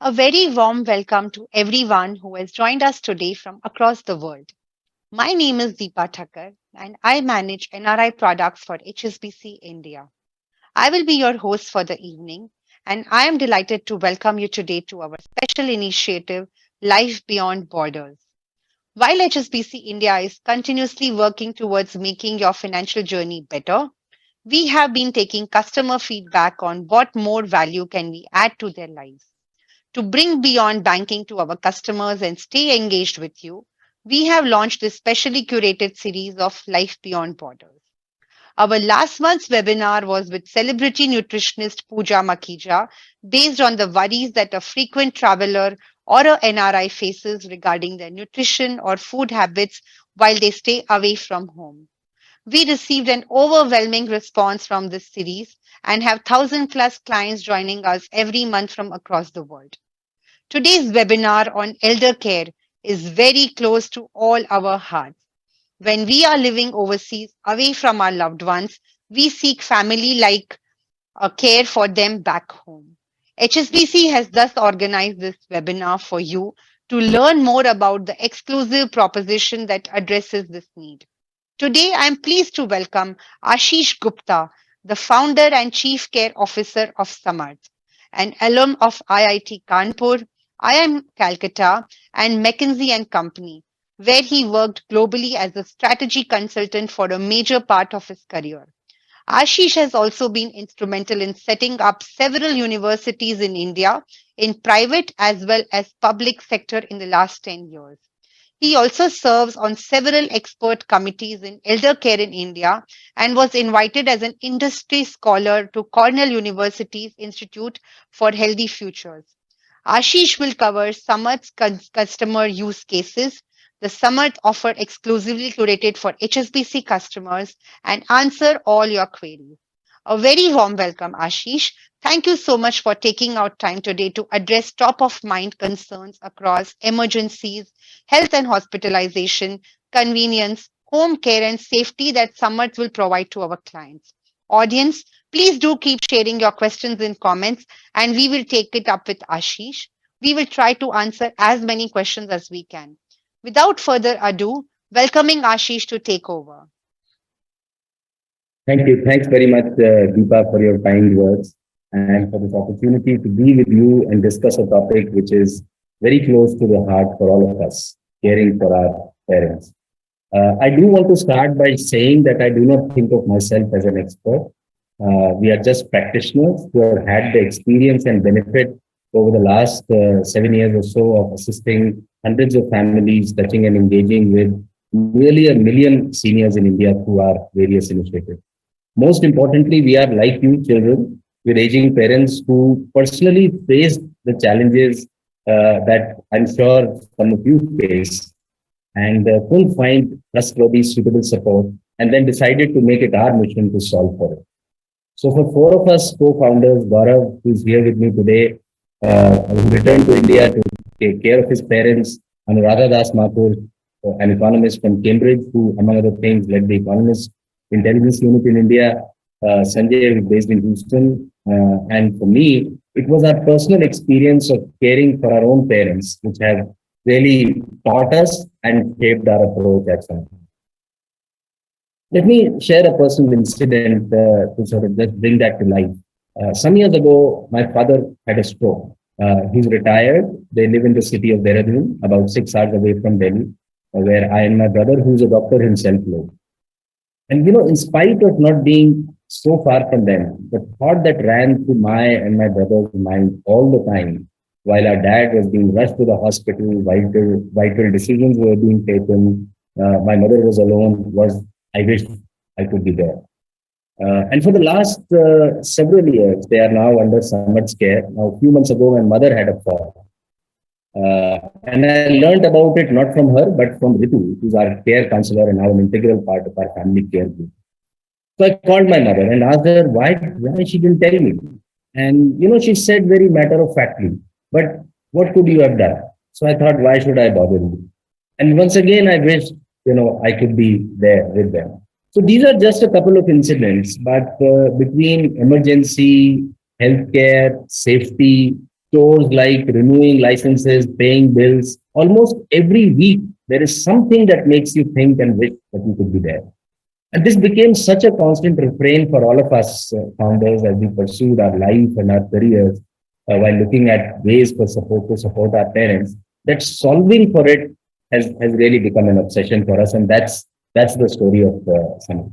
A very warm welcome to everyone who has joined us today from across the world. My name is Deepa Thakkar and I manage NRI products for HSBC India. I will be your host for the evening and I am delighted to welcome you today to our special initiative, Life Beyond Borders. While HSBC India is continuously working towards making your financial journey better, we have been taking customer feedback on what more value can we add to their lives. To bring beyond banking to our customers and stay engaged with you, we have launched this specially curated series of Life Beyond Borders. Our last month's webinar was with celebrity nutritionist Pooja Makhija, based on the worries that a frequent traveler or a NRI faces regarding their nutrition or food habits while they stay away from home. We received an overwhelming response from this series and have 1,000 plus clients joining us every month from across the world. Today's webinar on elder care is very close to all our hearts. When we are living overseas, away from our loved ones, we seek family like care for them back home. HSBC has thus organized this webinar for you to learn more about the exclusive proposition that addresses this need. Today, I am pleased to welcome Ashish Gupta, the founder and chief care officer of Samarth, an alum of IIT Kanpur, IIM Calcutta, and McKinsey and Company, where he worked globally as a strategy consultant for a major part of his career. Ashish has also been instrumental in setting up several universities in India, in private as well as public sector in the last 10 years. He also serves on several expert committees in elder care in India and was invited as an industry scholar to Cornell University's Institute for Healthy Futures. Ashish will cover Samarth's customer use cases, the Samarth offer exclusively curated for HSBC customers, and answer all your queries. A very warm welcome, Ashish. Thank you so much for taking out time today to address top of mind concerns across emergencies, health and hospitalization, convenience, home care, and safety that Samarth will provide to our clients. Audience, please do keep sharing your questions in comments and we will take it up with Ashish. We will try to answer as many questions as we can. Without further ado, welcoming Ashish to take over. Thank you. Thanks very much, Deepa, for your kind words and for this opportunity to be with you and discuss a topic which is very close to the heart for all of us, caring for our parents. I do want to start by saying that I do not think of myself as an expert. We are just practitioners who have had the experience and benefit over the last 7 years or so of assisting hundreds of families, touching and engaging with nearly 1 million seniors in India through our various initiatives. Most importantly, we are like you, children with aging parents who personally faced the challenges that I'm sure some of you face and couldn't find trustworthy, suitable support, and then decided to make it our mission to solve for it. So for four of us co-founders, Gaurav, who's here with me today, who returned to India to take care of his parents, Anuradha Das Mathur, an economist from Cambridge, who, among other things, led the Economist Intelligence Unit in India, Sanjay, who's based in Houston, and for me, it was our personal experience of caring for our own parents, which have really taught us and shaped our approach at Samarth. Let me share a personal incident to sort of just bring that to life. Some years ago, my father had a stroke. He's retired. They live in the city of Dehradun, about 6 hours away from Delhi, where I and my brother, who's a doctor himself, live. And in spite of not being so far from them, the thought that ran through my and my brother's mind all the time, while our dad was being rushed to the hospital, vital decisions were being taken, my mother was alone, was I wish I could be there. And for the last several years, they are now under Samarth's care. Now, a few months ago, my mother had a fall. And I learned about it not from her, but from Ritu, who's our care counselor and now an integral part of our family care group. So I called my mother and asked her why she didn't tell me. And she said very matter of factly, but what could you have done? So I thought, why should I bother you? And once again, I wished, I could be there with them. So these are just a couple of incidents, but between emergency, healthcare, safety, chores like renewing licenses, paying bills, almost every week, there is something that makes you think and wish that you could be there. And this became such a constant refrain for all of us founders as we pursued our life and our careers while looking at ways for support to support our parents, that solving for it has really become an obsession for us. And that's the story of Sunny.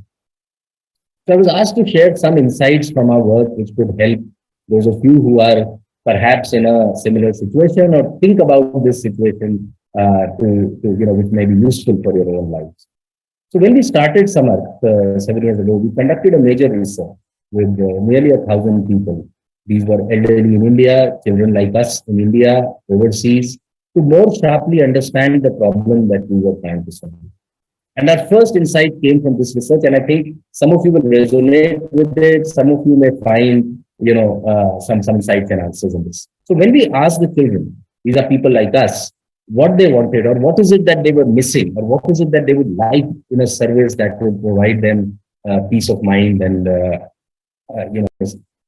So I was asked to share some insights from our work which could help those of you who are perhaps in a similar situation or think about this situation which may be useful for your own lives. So when we started Samarth 7 years ago, we conducted a major research with nearly 1,000 people. These were elderly in India, children like us in India, overseas, to more sharply understand the problem that we were trying to solve. And our first insight came from this research, and I think some of you will resonate with it. Some of you may find, some insights and answers in this. So when we asked the children, these are people like us, what they wanted, or what is it that they were missing, or what is it that they would like in a service that would provide them peace of mind, and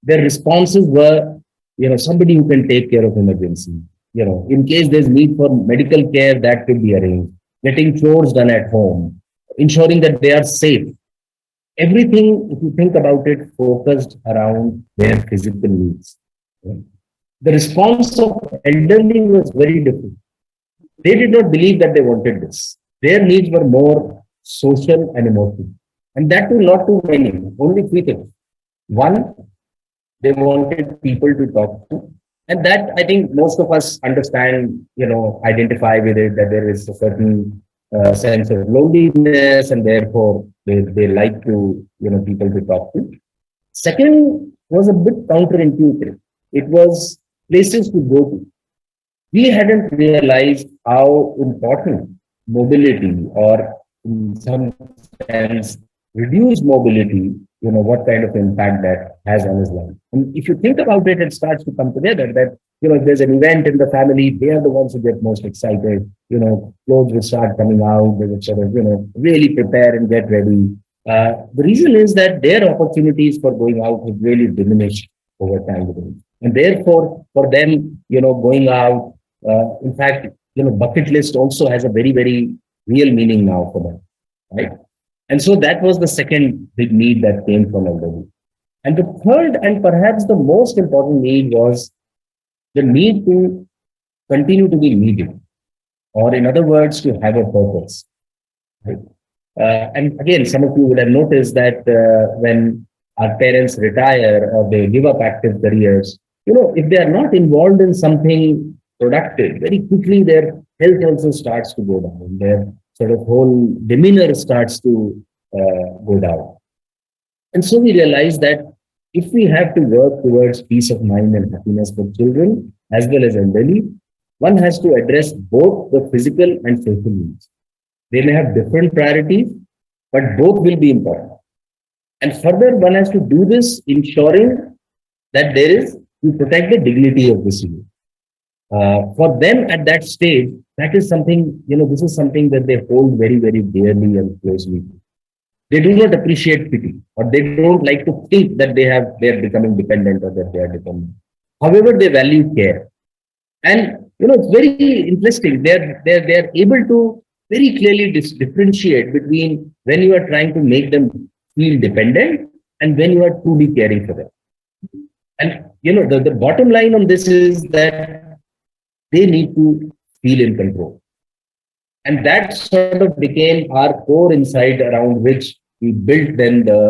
their responses were, somebody who can take care of emergency. In case there's need for medical care, that could be arranged. Getting chores done at home, ensuring that they are safe. Everything, if you think about it, focused around their physical needs. The response of elderly was very different. They did not believe that they wanted this. Their needs were more social and emotional. And that too, not too many, only three things. One, they wanted people to talk to. And that, I think most of us understand, identify with it, that there is a certain sense of loneliness, and therefore they like to, people to talk to. Second was a bit counterintuitive. It was places to go to. We hadn't realized how important mobility, or in some sense, reduced mobility, what kind of impact that has on his life. And if you think about it, it starts to come together that, if there's an event in the family, they are the ones who get most excited. Clothes will start coming out, they will sort of, really prepare and get ready. The reason is that their opportunities for going out have really diminished over time. And therefore, for them, going out, in fact, bucket list also has a very, very real meaning now for them, right? And so that was the second big need that came from elderly. And the third, and perhaps the most important need, was the need to continue to be needed, or in other words, to have a purpose. Right? And again, some of you would have noticed that when our parents retire or they give up active careers, if they are not involved in something productive, very quickly their health also starts to go down. Their sort of whole demeanor starts to go down. And so we realize that if we have to work towards peace of mind and happiness for children as well as elderly, one has to address both the physical and social needs. They may have different priorities, but both will be important. And further, one has to do this ensuring that you protect the dignity of the city. For them at that stage, that is something, this is something that they hold very, very dearly and closely. They do not appreciate pity, or they don't like to think that they are becoming dependent, or that they are dependent. However, they value care. And, it's very interesting. They're able to very clearly differentiate between when you are trying to make them feel dependent and when you are truly caring for them. And the bottom line on this is that they need to feel in control. And that sort of became our core insight around which we built then the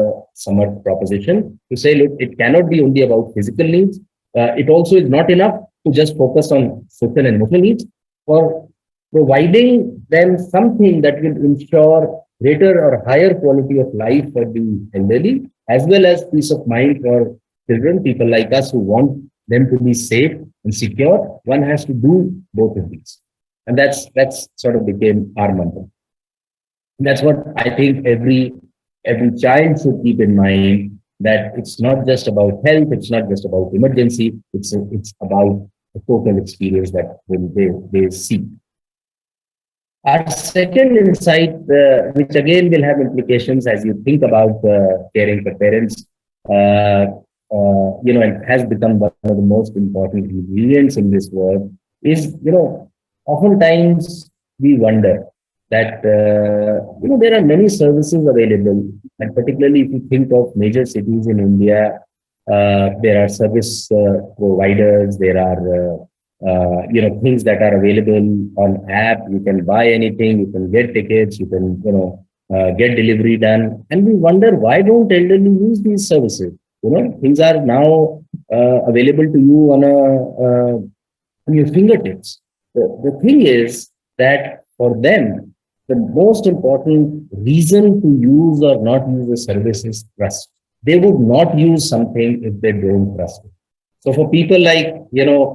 Samarth proposition to say, look, it cannot be only about physical needs. It also is not enough to just focus on social and emotional needs. For providing them something that will ensure greater or higher quality of life for the elderly, as well as peace of mind for children, people like us who want them to be safe and secure, one has to do both of these. And that's sort of became our mantra. That's what I think every child should keep in mind, that it's not just about health, it's not just about emergency, it's about the total experience that will they seek. Our second insight, which again will have implications as you think about caring for parents, uh, and has become one of the most important ingredients in this work, is, oftentimes we wonder that, there are many services available, and particularly if you think of major cities in India, there are service providers, there are things that are available on app. You can buy anything, you can get tickets, you can get delivery done, and we wonder why don't elderly use these services. Things are now available to you on your fingertips. The thing is that for them, the most important reason to use or not use the service is trust. They would not use something if they don't trust it. So for people like,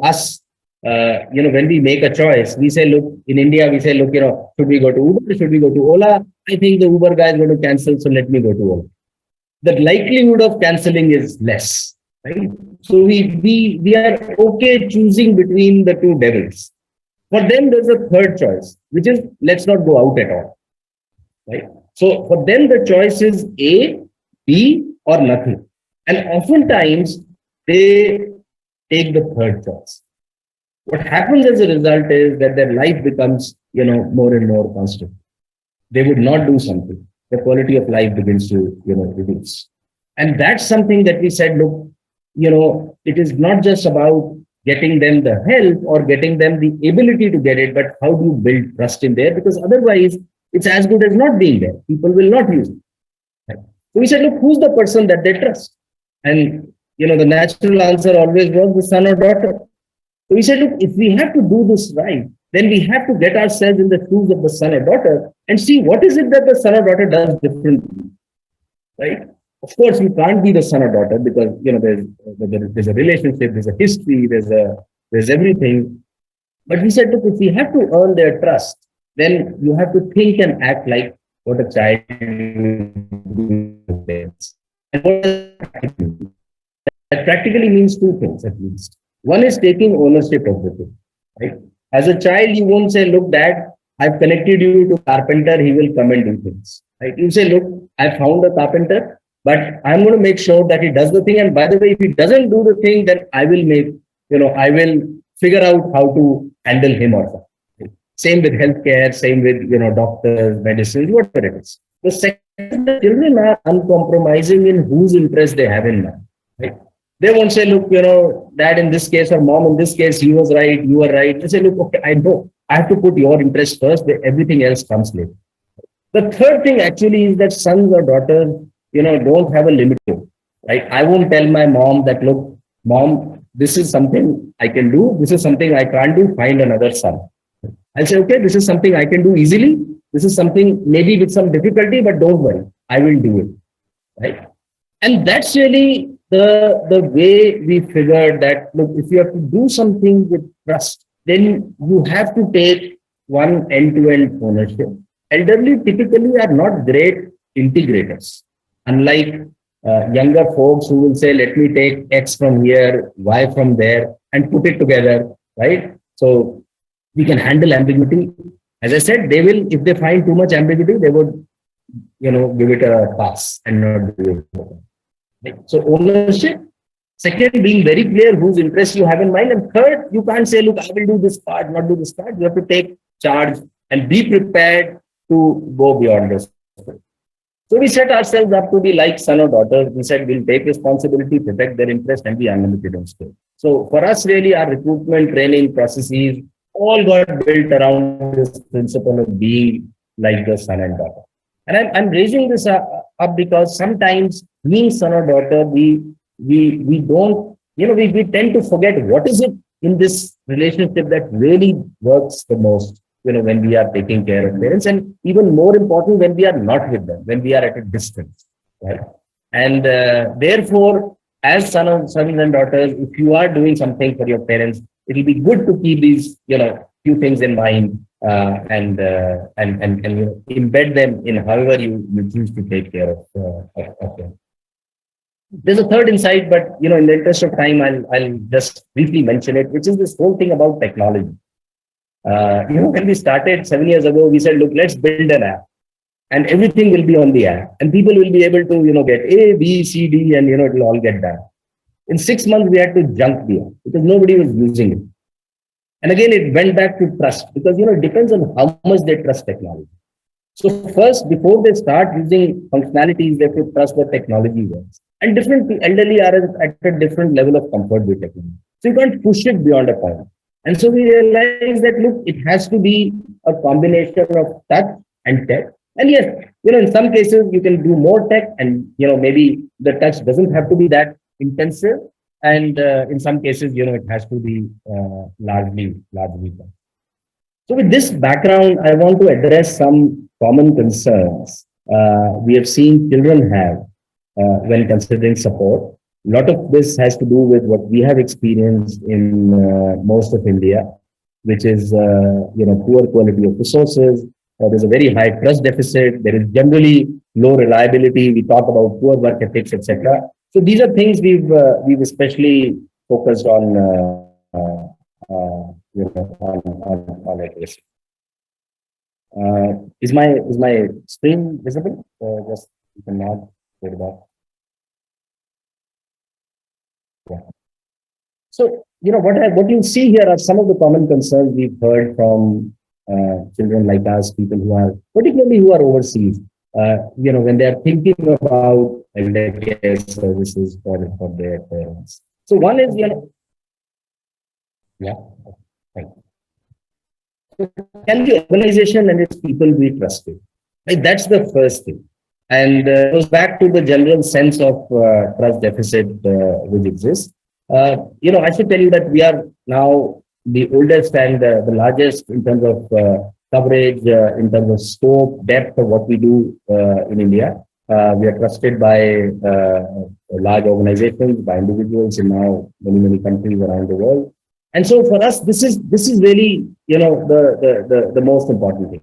us, when we make a choice, we say, look, in India, we say, look, should we go to Uber? Should we go to Ola? I think the Uber guy is going to cancel, so let me go to Ola. The likelihood of canceling is less, right? So we are okay choosing between the two devils. For them, there's a third choice, which is let's not go out at all, right? So for them, the choice is A, B, or nothing. And oftentimes, they take the third choice. What happens as a result is that their life becomes, more and more constant. They would not do something. The quality of life begins to, reduce. And that's something that we said, look, it is not just about getting them the help or getting them the ability to get it, but how do you build trust in there? Because otherwise, it's as good as not being there. People will not use it. Right? So we said, look, who's the person that they trust? And, the natural answer always was the son or daughter. So we said, look, if we have to do this right, then we have to get ourselves in the shoes of the son or daughter and see what is it that the son or daughter does differently, right? Of course, you can't be the son or daughter because there's a relationship, there's a history, there's everything. But we said, look, if we have to earn their trust, then you have to think and act like what a child does. And what does that practically mean? That practically means two things at least. One is taking ownership of the thing, right? As a child, you won't say, look, dad, I've connected you to a carpenter, he will come and do things, right? You say, look, I found a carpenter, but I'm going to make sure that he does the thing. And by the way, if he doesn't do the thing, then I will figure out how to handle him or her. Same with healthcare, same with, doctors, medicines, whatever it is. The second, the children are uncompromising in whose interest they have in mind, right? They won't say, look, dad in this case or mom in this case, he was right, you were right. They say, look, okay, I know. I have to put your interest first, everything else comes later. The third thing actually is that sons or daughters, don't have a limit, right? I won't tell my mom that, look, mom, this is something I can do. This is something I can't do. Find another son. I'll say, okay, this is something I can do easily. This is something maybe with some difficulty, but don't worry. I will do it, right? And that's really the way we figured that, look, if you have to do something with trust, then you have to take one end-to-end ownership. Elderly typically are not great integrators, unlike younger folks who will say, let me take X from here, Y from there, and put it together, right? So we can handle ambiguity. As I said, they will, if they find too much ambiguity, they would, give it a pass and not do it. Right? So ownership. Second, being very clear whose interests you have in mind. And third, you can't say, look, I will do this part, not do this part. You have to take charge and be prepared to go beyond the scope. So we set ourselves up to be like son or daughter. We said we'll take responsibility, protect their interest, and be unlimited in scope. So for us, really, our recruitment, training, processes all got built around this principle of being like the son and daughter. And I'm raising this up because sometimes being son or daughter, we don't, we tend to forget what is it in this relationship that really works the most, when we are taking care of parents, and even more important, when we are not with them, when we are at a distance, right? And therefore, as sons and daughters, if you are doing something for your parents, it will be good to keep these, few things in mind, and embed them in however you choose to take care of them. There's a third insight, but in the interest of time, I'll just briefly mention it, which is this whole thing about technology. When we started 7 years ago, we said, look, let's build an app, and everything will be on the app, and people will be able to, get A, B, C, D, and it will all get done. In 6 months, we had to junk the app because nobody was using it. And again, it went back to trust because it depends on how much they trust technology. So first, before they start using functionalities, they have to trust the technology works. And different elderly are at a different level of comfort with technology. So you can't push it beyond a point. And so we realized that, look, it has to be a combination of touch and tech. And yes, in some cases you can do more tech, and maybe the touch doesn't have to be that intensive. And in some cases, it has to be largely touch. So with this background, I want to address some common concerns we have seen children have when considering support. A lot of this has to do with what we have experienced in most of India, which is poor quality of resources. There's a very high trust deficit. There is generally low reliability. We talk about poor work ethics, etc. So these are things we've especially focused on addressing. Is my screen visible? Just you can nod to that. Yeah. So what you see here are some of the common concerns we've heard from children like us, people who are overseas. When they are thinking about elder care services for their parents. So one is, yeah. Thank you. Can the organization and its people be trusted? Right? That's the first thing. And it goes back to the general sense of trust deficit which exists. I should tell you that we are now the oldest and the largest in terms of coverage, in terms of scope, depth of what we do in India. We are trusted by large organizations, by individuals in now many countries around the world. And so for us, this is really the most important thing.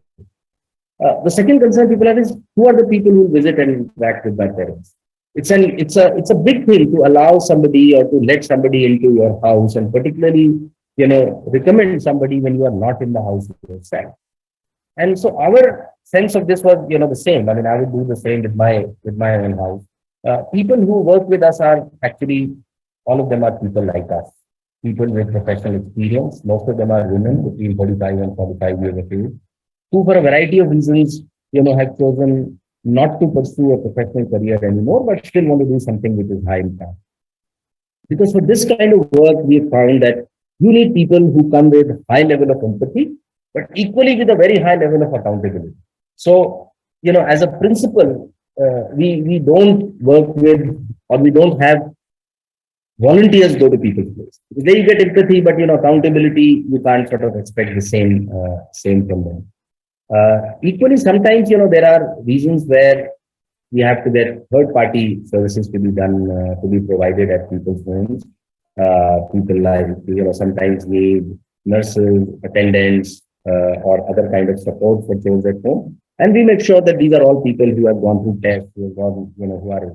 The second concern people have is, who are the people who visit and interact with my parents? It's a big thing to allow somebody or to let somebody into your house, and particularly recommend somebody when you are not in the house yourself. And so our sense of this was the same. I mean, I would do the same with my own house. People who work with us are actually, all of them are people like us, people with professional experience. Most of them are women between 35 and 45 years of age, who for a variety of reasons, have chosen not to pursue a professional career anymore, but still want to do something which is high impact. Because for this kind of work, we have found that you need people who come with high level of empathy, but equally with a very high level of accountability. So, as a principle, we don't work with, or we don't have volunteers go to people's place. There you get empathy, but accountability, you can't sort of expect the same from them. Equally, sometimes there are reasons where we have to get third-party services to be done, to be provided at people's homes. People like sometimes need nurses, attendants, or other kind of support for those at home. And we make sure that these are all people who have gone through tests, who have gone, who are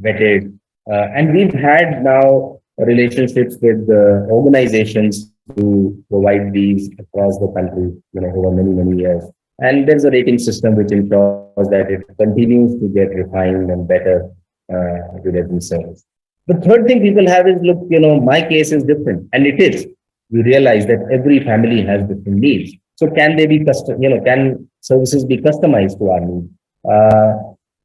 vetted. And we've had now relationships with organizations to provide these across the country, over many years. And there's a rating system which ensures that it continues to get refined and better with every service. The third thing people have is, look, my case is different, and it is. We realize that every family has different needs. So can they be custom, can services be customized to our needs?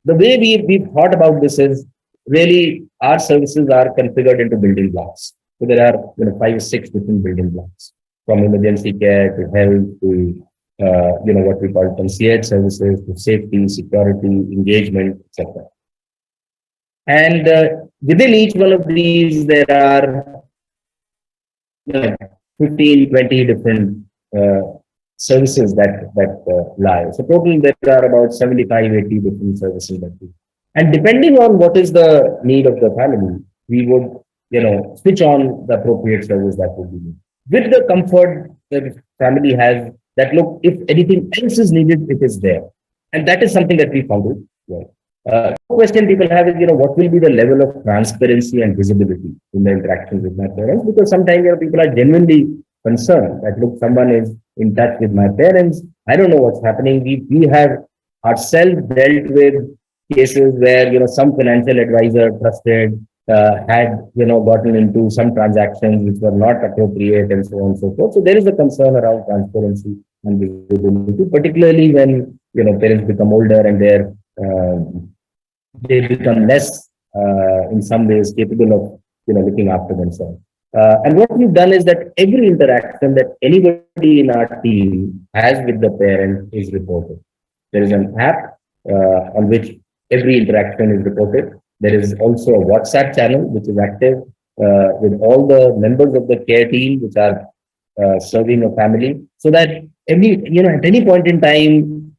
The way we've thought about this is really our services are configured into building blocks. So there are, five or six different building blocks, from emergency care to health to, what we call concierge services, to safety, security, engagement, etc. And within each one of these, there are, 15, 20 different uh, services that lie. So total there are about 75, 80 different services that we. And depending on what is the need of the family, we would, switch on the appropriate service that would be needed. With the comfort that the family has that look, if anything else is needed, it is there. And that is something that we found it. Well. Question people have is, what will be the level of transparency and visibility in the interactions with my parents? Because sometimes, people are genuinely concerned that, look, someone is in touch with my parents. I don't know what's happening. We have ourselves dealt with cases where, some financial advisor trusted had, gotten into some transactions which were not appropriate and so on and so forth. So there is a concern around transparency and visibility, particularly when, parents become older and they become less, in some ways, capable of looking after themselves. And what we've done is that every interaction that anybody in our team has with the parent is reported. There is an app on which every interaction is reported. There is also a WhatsApp channel which is active with all the members of the care team which are serving a family, so that at any point in time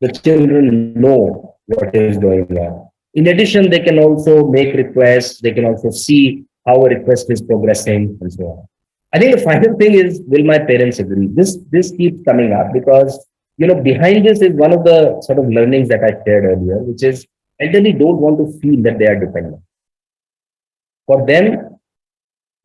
the children know what is going on. In addition, they can also make requests, they can also see how a request is progressing and so on. I think the final thing is, will my parents agree? This keeps coming up because, behind this is one of the sort of learnings that I shared earlier, which is elderly don't want to feel that they are dependent. For them,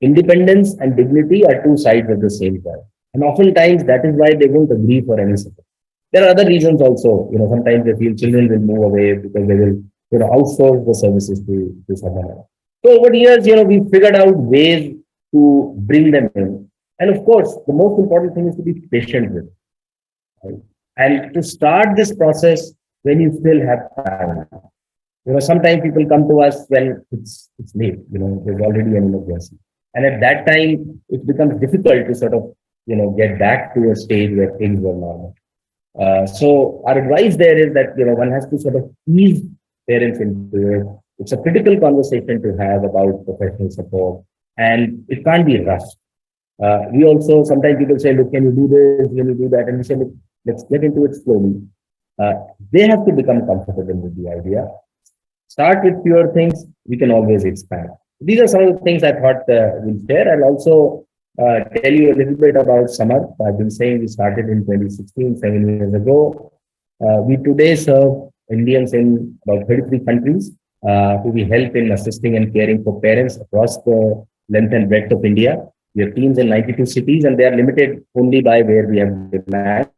independence and dignity are two sides of the same coin. And oftentimes that is why they won't agree for any support. There are other reasons also. Sometimes they feel children will move away because they will, outsource the services to someone else. So over the years, we figured out ways to bring them in. And of course, the most important thing is to be patient with, right? And to start this process when you still have time. Sometimes people come to us when it's late, there's already an emergency. And at that time, it becomes difficult to sort of, get back to a stage where things were normal. So our advice there is that, one has to sort of ease parents into it. It's a critical conversation to have about professional support, and it can't be rushed. We also, sometimes people say, look, can you do this? Can you do that? And we say, look, let's get into it slowly. They have to become comfortable with the idea. Start with fewer things, we can always expand. These are some of the things I thought we'll share. I'll also tell you a little bit about Samarth. I've been saying we started in 2016, 7 years ago. We today serve Indians in about 33 countries who we help in assisting and caring for parents across the length and breadth of India. We have teams in 92 cities, and they are limited only by where we have demand.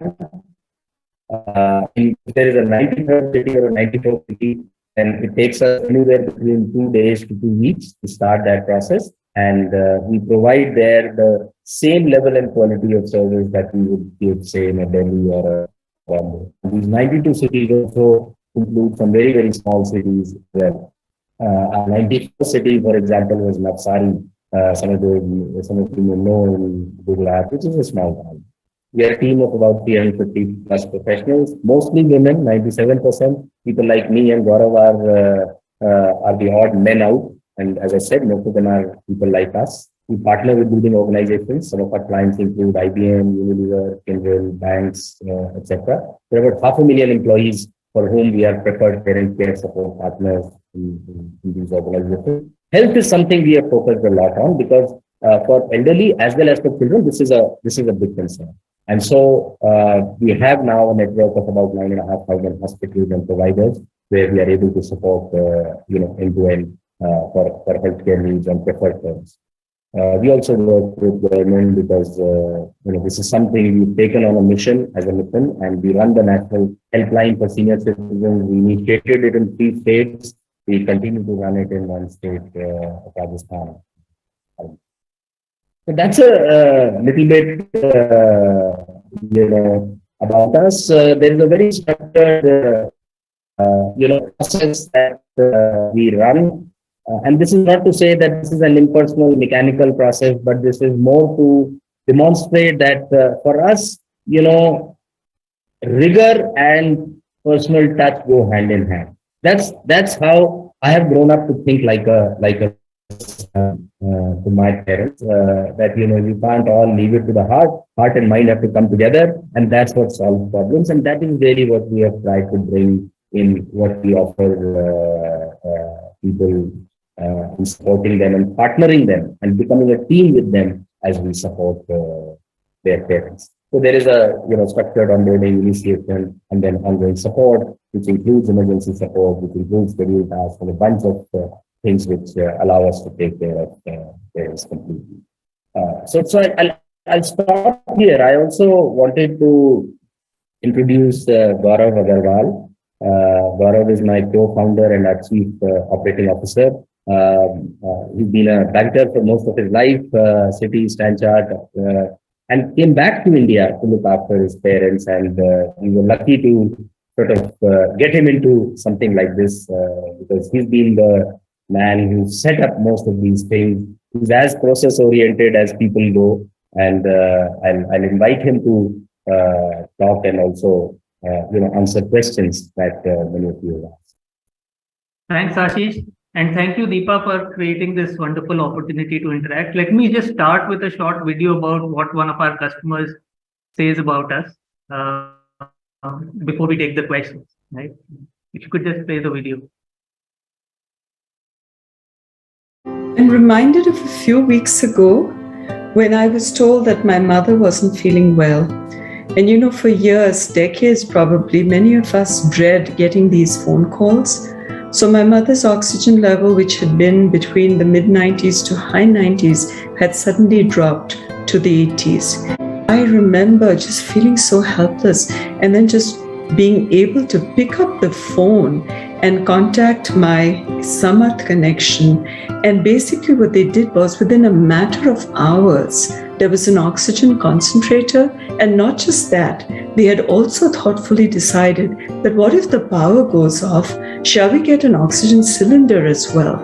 If there is a 93rd city or a 94th city, then it takes us anywhere between 2 days to 2 weeks to start that process. And we provide there the same level and quality of service that we would give, say, in a Delhi or a Bombay. These 92 cities also include some very, very small cities as well. Our 91st city, for example, was Navsari. Some of you may know in Gujarat, which is a small town. We are a team of about 350 plus professionals, mostly women, 97%. People like me and Gaurav are the odd men out. And as I said, most of them are people like us. We partner with leading organizations. Some of our clients include IBM, Unilever, Kindle, banks, etc. There are about 500,000 employees for whom we are preferred parent care support partners in these organizations. Health is something we have focused a lot on because for elderly as well as for children, this is a big concern. And so we have now a network of about 9,500 hospitals and providers where we are able to support, end to end for healthcare needs and preferred terms. We also work with government because this is something we've taken on a mission as a mission, and we run the national helpline for senior citizens. We initiated it in 3 states. We continue to run it in one state, Rajasthan. So that's a little bit, about us. There is a very structured, process that we run. And this is not to say that this is an impersonal, mechanical process, but this is more to demonstrate that for us, rigor and personal touch go hand in hand. That's how I have grown up to think like a son to my parents. That you can't all leave it to the heart. Heart and mind have to come together, and that's what solves problems. And that is really what we have tried to bring in what we offer people, in supporting them and partnering them and becoming a team with them as we support their parents. So there is a structured onboarding initiation and then ongoing support, which includes emergency support, which includes scheduled tasks and a bunch of things which allow us to take care of parents completely. I'll stop here. I also wanted to introduce Gaurav Agarwal. Gaurav is my co-founder and our chief operating officer. He's been a banker for most of his life, Citi, Stanchart, and came back to India to look after his parents. And we were lucky to sort of get him into something like this because he's been the man who set up most of these things. He's as process oriented as people go. And I'll invite him to talk and also answer questions that many of you have asked. Thanks, Ashish. And thank you, Deepa, for creating this wonderful opportunity to interact. Let me just start with a short video about what one of our customers says about us before we take the questions. Right? If you could just play the video. I'm reminded of a few weeks ago when I was told that my mother wasn't feeling well. And for years, decades probably, many of us dread getting these phone calls. So my mother's oxygen level, which had been between the mid-90s to high 90s, had suddenly dropped to the 80s. I remember just feeling so helpless and then just being able to pick up the phone and contact my Samarth connection. And basically what they did was within a matter of hours, there was an oxygen concentrator. And not just that, they had also thoughtfully decided that what if the power goes off? Shall we get an oxygen cylinder as well?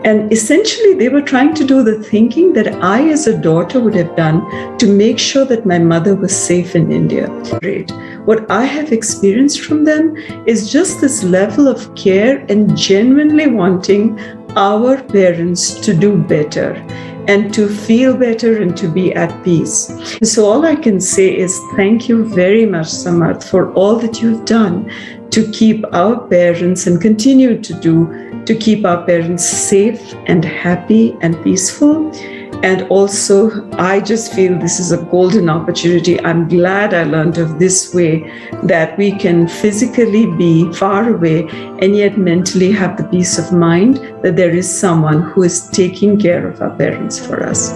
And essentially, they were trying to do the thinking that I, as a daughter, would have done to make sure that my mother was safe in India. Great. What I have experienced from them is just this level of care and genuinely wanting our parents to do better and to feel better and to be at peace. So all I can say is thank you very much, Samarth, for all that you've done to keep our parents and continue to do to keep our parents safe and happy and peaceful. And also, I just feel this is a golden opportunity. I'm glad I learned of this way that we can physically be far away and yet mentally have the peace of mind that there is someone who is taking care of our parents for us.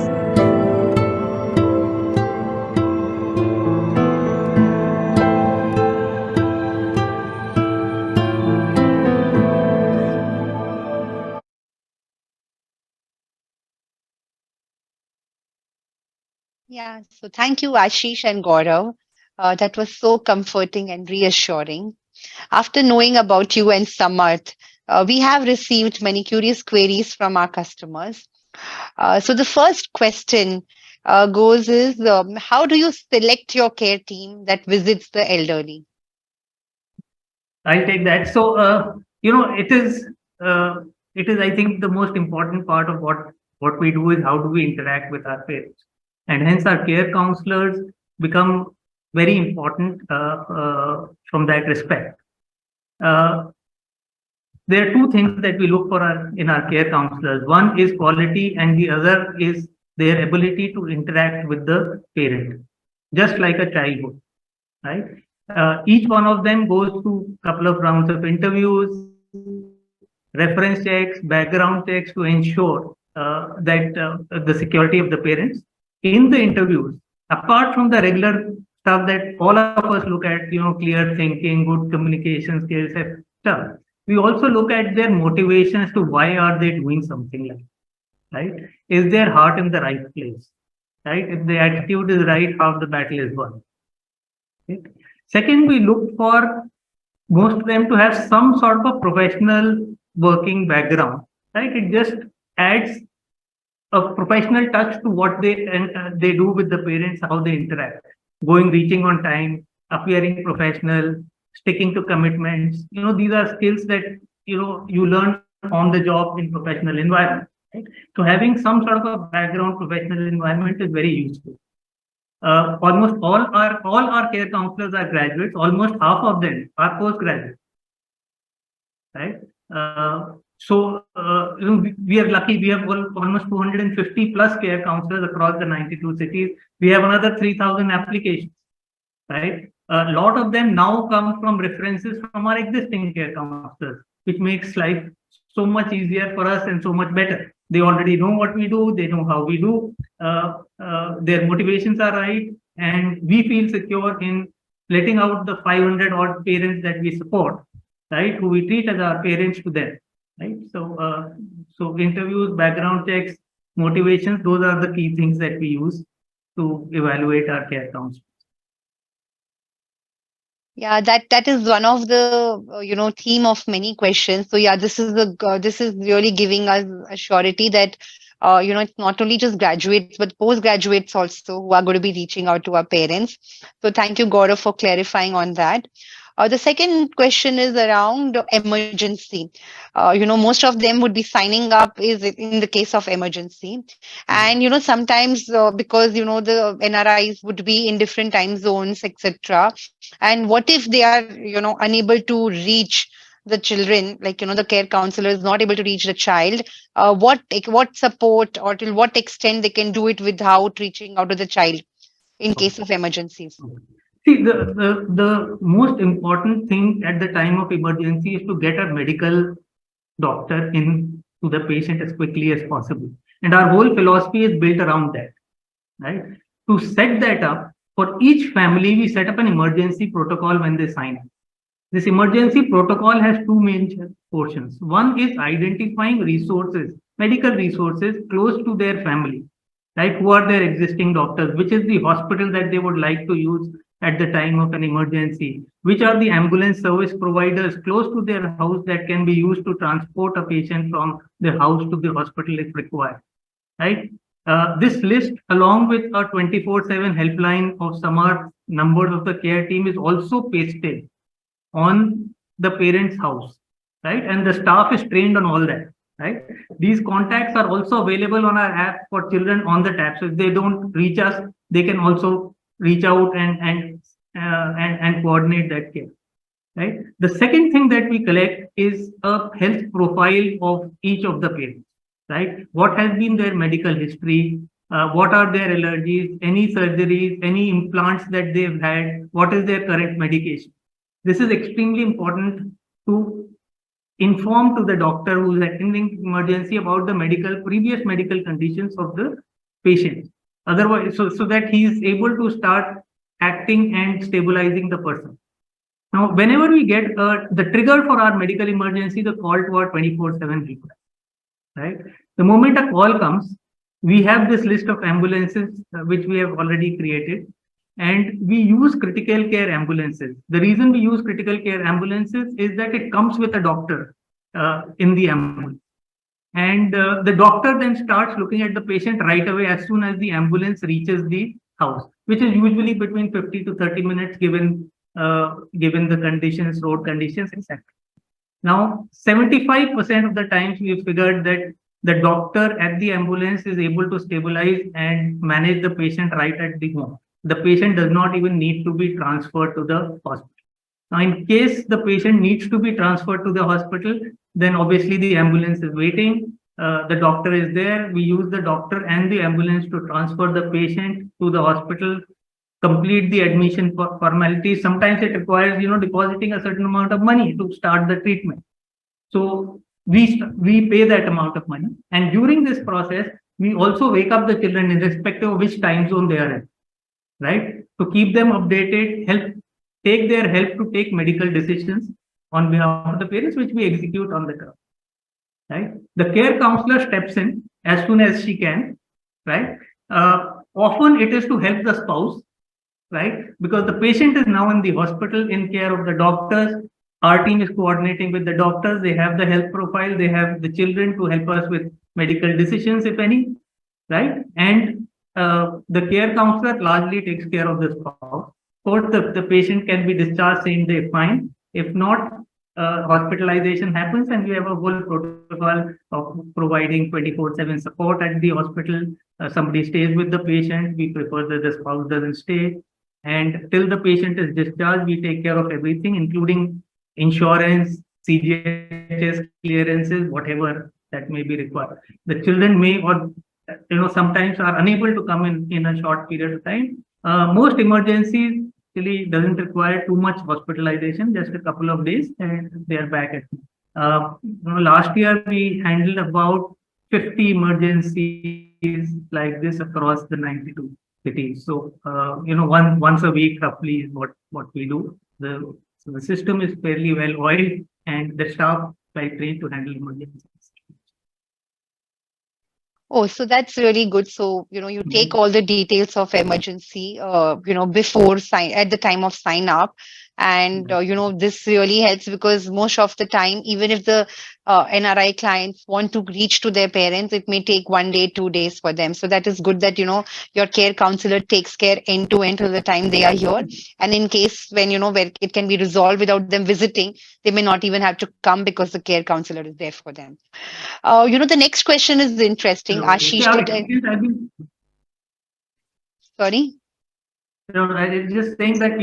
Yeah, so thank you, Ashish and Gaurav. That was so comforting and reassuring. After knowing about you and Samarth, we have received many curious queries from our customers. So the first question goes is, how do you select your care team that visits the elderly? I'll take that. So, it is, I think, the most important part of what we do is how do we interact with our parents. And hence our care counselors become very important from that respect. There are two things that we look for in our care counselors. One is quality and the other is their ability to interact with the parent, just like a child would, right? Each one of them goes through a couple of rounds of interviews, reference checks, background checks to ensure that the security of the parents. In the interviews, apart from the regular stuff that all of us look at, clear thinking, good communication skills, etc., we also look at their motivations to why are they doing something like that, right? Is their heart in the right place? right? If the attitude is right, half the battle is won. Okay. Second, we look for most of them to have some sort of a professional working background, right? It just adds a professional touch to what they do with the parents, how they interact, reaching on time, appearing professional, sticking to commitments. These are skills that you learn on the job in professional environment. Right? So having some sort of a background professional environment is very useful. Almost all our care counselors are graduates. Almost half of them are postgraduates, right? We are lucky. We have almost 250 plus care counselors across the 92 cities. We have another 3,000 applications, right? A lot of them now come from references from our existing care counselors, which makes life so much easier for us and so much better. They already know what we do. They know how we do. Their motivations are right, and we feel secure in letting out the 500 odd parents that we support, right? Who we treat as our parents to them, right? So interviews, background checks, motivations, those are the key things that we use to evaluate our care counselors. Yeah, that is one of the theme of many questions. So yeah, this is really giving us a surety that it's not only just graduates but postgraduates also who are going to be reaching out to our parents. So thank you, Gaurav, for clarifying on that. The second question is around emergency. Most of them would be signing up is in the case of emergency, and sometimes because the NRIs would be in different time zones, etc. And what if they are unable to reach the children, like the care counselor is not able to reach the child? What support or till what extent they can do it without reaching out to the child in case of emergencies? See, the most important thing at the time of emergency is to get a medical doctor in to the patient as quickly as possible. And our whole philosophy is built around that, right? To set that up, for each family, we set up an emergency protocol when they sign up. This emergency protocol has two main portions. One is identifying resources, medical resources close to their family, right? Who are their existing doctors, which is the hospital that they would like to use at the time of an emergency, which are the ambulance service providers close to their house that can be used to transport a patient from the house to the hospital if required, right? This list, along with a 24/7 helpline of Samarth numbers of the care team, is also pasted on the parent's house, right? And the staff is trained on all that, right? These contacts are also available on our app for children on the tab. So if they don't reach us, they can also reach out and coordinate that care, right? The second thing that we collect is a health profile of each of the parents, right? What has been their medical history? What are their allergies? Any surgeries? Any implants that they've had? What is their current medication? This is extremely important to inform to the doctor who is attending emergency about the previous medical conditions of the patient. Otherwise, so that he is able to start acting and stabilizing the person. Now, whenever we get the trigger for our medical emergency, the call to our 24/7 request, right? The moment a call comes, we have this list of ambulances which we have already created, and we use critical care ambulances. The reason we use critical care ambulances is that it comes with a doctor in the ambulance. And the doctor then starts looking at the patient right away as soon as the ambulance reaches the house, which is usually between 50 to 30 minutes given the conditions, road conditions, etc. Now, 75% of the times we have figured that the doctor at the ambulance is able to stabilize and manage the patient right at the home. The patient does not even need to be transferred to the hospital. Now, in case the patient needs to be transferred to the hospital, then obviously the ambulance is waiting. The doctor is there. We use the doctor and the ambulance to transfer the patient to the hospital, complete the admission formalities. Sometimes it requires, depositing a certain amount of money to start the treatment. So we pay that amount of money. And during this process, we also wake up the children irrespective of which time zone they are in, right? To keep them updated, take their help to take medical decisions on behalf of the parents, which we execute on the ground, right? The care counselor steps in as soon as she can, right? Often it is to help the spouse, right? Because the patient is now in the hospital in care of the doctors. Our team is coordinating with the doctors. They have the health profile. They have the children to help us with medical decisions, if any, right? And the care counselor largely takes care of the spouse. Of course, the patient can be discharged same day, fine. If not, hospitalization happens, and we have a whole protocol of providing 24/7 support at the hospital. Somebody stays with the patient. We prefer that the spouse doesn't stay. And till the patient is discharged, we take care of everything, including insurance, CGHS clearances, whatever that may be required. The children may, or sometimes are unable to come in a short period of time. Most emergencies really doesn't require too much hospitalization, just a couple of days, and they are back at home. Last year we handled about 50 emergencies like this across the 92 cities. So once a week roughly is what we do. So the system is fairly well oiled, and the staff are trained to handle emergencies. Oh, so that's really good. So, you take all the details of emergency, before at the time of sign up. And, this really helps because most of the time, even if the NRI clients want to reach to their parents, it may take 1 day, 2 days for them. So that is good that, your care counselor takes care end to end till the time they are here. And in case when, where it can be resolved without them visiting, they may not even have to come because the care counselor is there for them. The next question is interesting. So, Ashish, our experience has been, sorry? I was just saying that,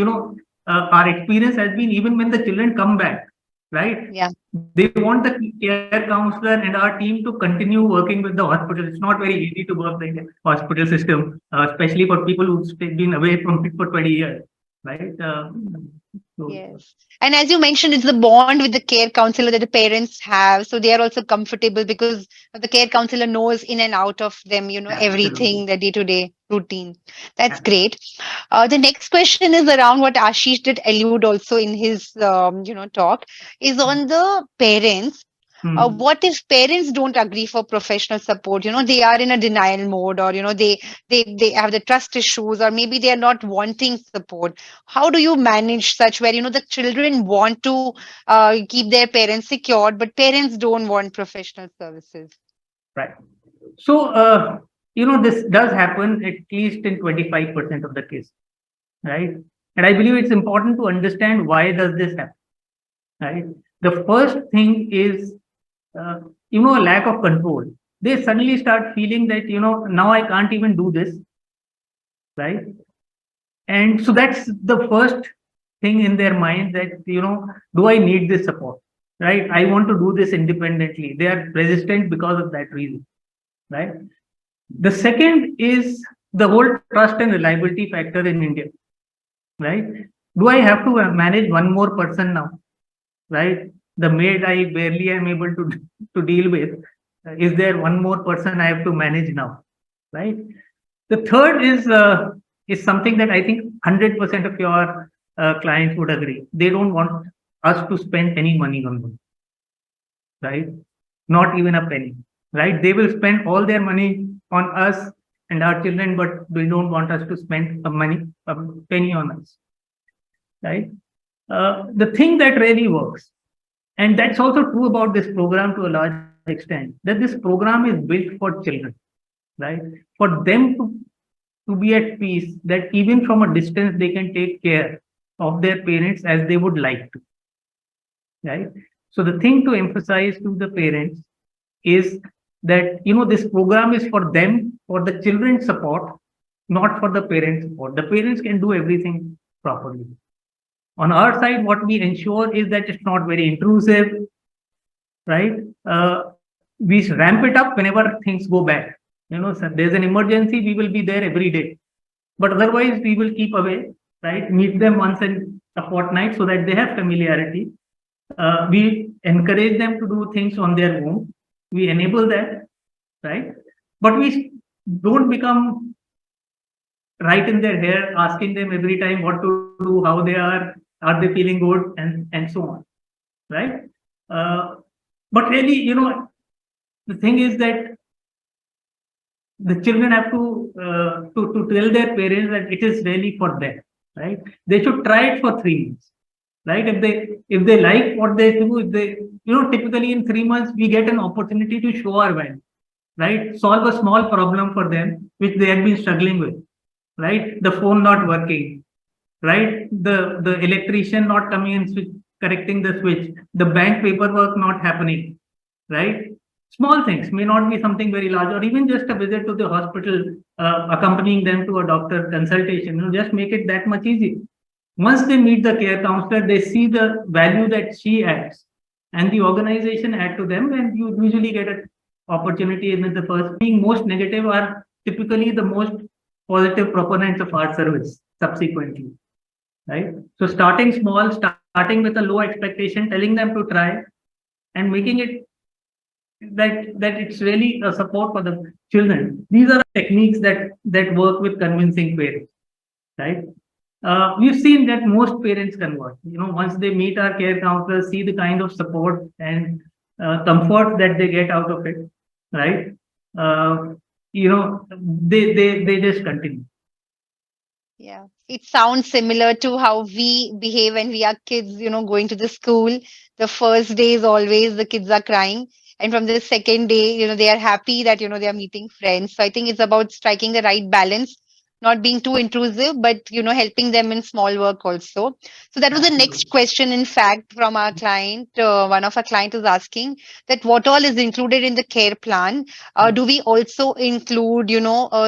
our experience has been even when the children come back, right? Yeah. They want the care counselor and our team to continue working with the hospital. It's not very easy to work in the hospital system, especially for people who've been away from it for 20 years, right? Yes. And as you mentioned, it's the bond with the care counselor that the parents have. So they are also comfortable because the care counselor knows in and out of them, everything, Absolutely. the day-to-day routine. That's great. The next question is around what Ashish did allude also in his, talk, is on the parents. Hmm. What if parents don't agree for professional support? They are in a denial mode, or they have the trust issues, or maybe they are not wanting support. How do you manage such where the children want to keep their parents secured, but parents don't want professional services? Right. So, this does happen at least in 25% of the case, right? And I believe it's important to understand why does this happen, right? The first thing is, a lack of control. They suddenly start feeling that, now I can't even do this, right? And so that's the first thing in their mind that, do I need this support, right? I want to do this independently. They are resistant because of that reason, right? The second is the whole trust and reliability factor in India, right? Do I have to manage one more person now, right? The maid I barely am able to deal with. Is there one more person I have to manage now, right? The third is something that I think 100% of your clients would agree. They don't want us to spend any money on them, right? Not even a penny, right? They will spend all their money on us and our children, but they don't want us to spend a penny on us, right? The thing that really works, and that's also true about this program to a large extent, that this program is built for children, right? For them to be at peace, that even from a distance, they can take care of their parents as they would like to, right? So the thing to emphasize to the parents is that, this program is for them, for the children's support, not for the parents' support. The parents can do everything properly. On our side, what we ensure is that it's not very intrusive, right? We ramp it up whenever things go bad. So there's an emergency, we will be there every day. But otherwise, we will keep away, right? Meet them once in a fortnight so that they have familiarity. We encourage them to do things on their own. We enable that, right? But we don't become right in their hair, asking them every time what to do, how they are they feeling good, and so on, right? But really, the thing is that the children have to tell their parents that it is really for them, right? They should try it for 3 months, right? If they like what they do, if they, typically in 3 months we get an opportunity to show our value, right? Solve a small problem for them which they have been struggling with, right? The phone not working, right? The electrician not coming and correcting the switch, the bank paperwork not happening, right? Small things may not be something very large, or even just a visit to the hospital, accompanying them to a doctor consultation. Just make it that much easier. Once they meet the care counselor, they see the value that she adds, and the organization add to them, and you usually get an opportunity. And the first being most negative are typically the most positive proponents of our service subsequently, right? So starting small, starting with a low expectation, telling them to try, and making it that it's really a support for the children. These are techniques that work with convincing parents, right? We've seen that most parents convert. Once they meet our care counselors, see the kind of support and comfort that they get out of it, right? They just continue. Yeah, it sounds similar to how we behave when we are kids, going to the school. The first day is always the kids are crying. And from the second day, they are happy that, they are meeting friends. So I think it's about striking the right balance, not being too intrusive, but, helping them in small work also. So that was the next Absolutely. question, in fact, from our client. One of our client is asking that what all is included in the care plan. Do we also include,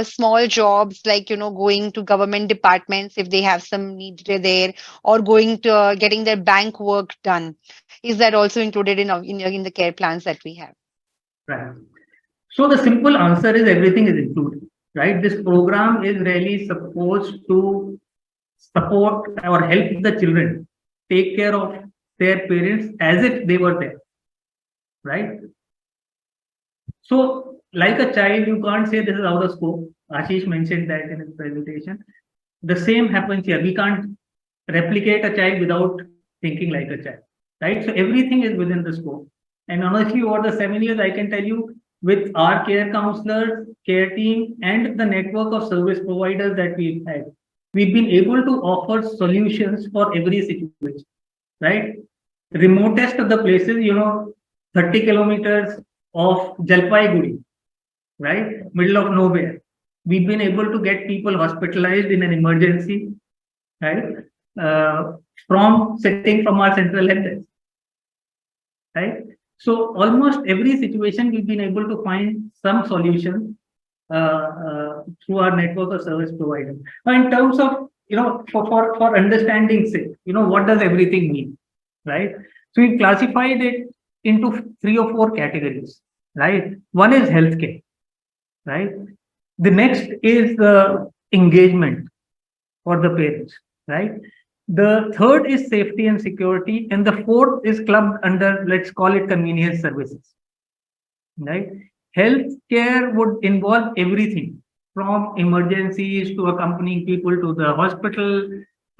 small jobs like, going to government departments if they have some need there, or going to getting their bank work done? Is that also included in the care plans that we have? Right. So the simple answer is everything is included, right? This program is really supposed to support or help the children take care of their parents as if they were there, right? So, like a child, you can't say this is out of scope. Ashish mentioned that in his presentation. The same happens here. We can't replicate a child without thinking like a child, right? So everything is within the scope. And honestly, over the 7 years, I can tell you, with our care counselors, care team, and the network of service providers that we've had, we've been able to offer solutions for every situation, right? Remotest of the places, 30 kilometers of Jalpaiguri, right? Middle of nowhere. We've been able to get people hospitalized in an emergency, right? From sitting from our central health desk, right? So almost every situation we've been able to find some solution through our network of service providers. Now, in terms of for understanding sake, what does everything mean, right? So we classified it into 3 or 4 categories, right? One is healthcare, right? The next is the engagement for the parents, right? The third is safety and security, and the fourth is clubbed under, let's call it, convenience services, right? Healthcare would involve everything from emergencies to accompanying people to the hospital,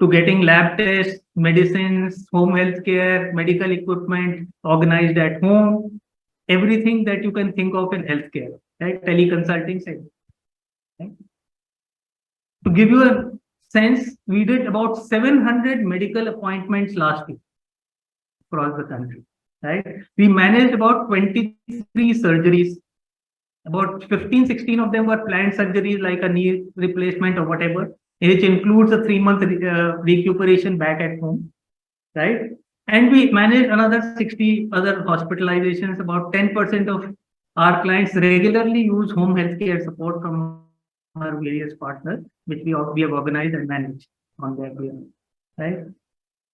to getting lab tests, medicines, home health care, medical equipment organized at home, everything that you can think of in healthcare, right? Teleconsulting, right? To give you a sense, we did about 700 medical appointments last year across the country, right? We managed about 23 surgeries. About 15, 16 of them were planned surgeries like a knee replacement or whatever, which includes a 3-month recuperation back at home, right? And we managed another 60 other hospitalizations. About 10% of our clients regularly use home healthcare support from our various partners, which we have organized and managed on their behalf, right?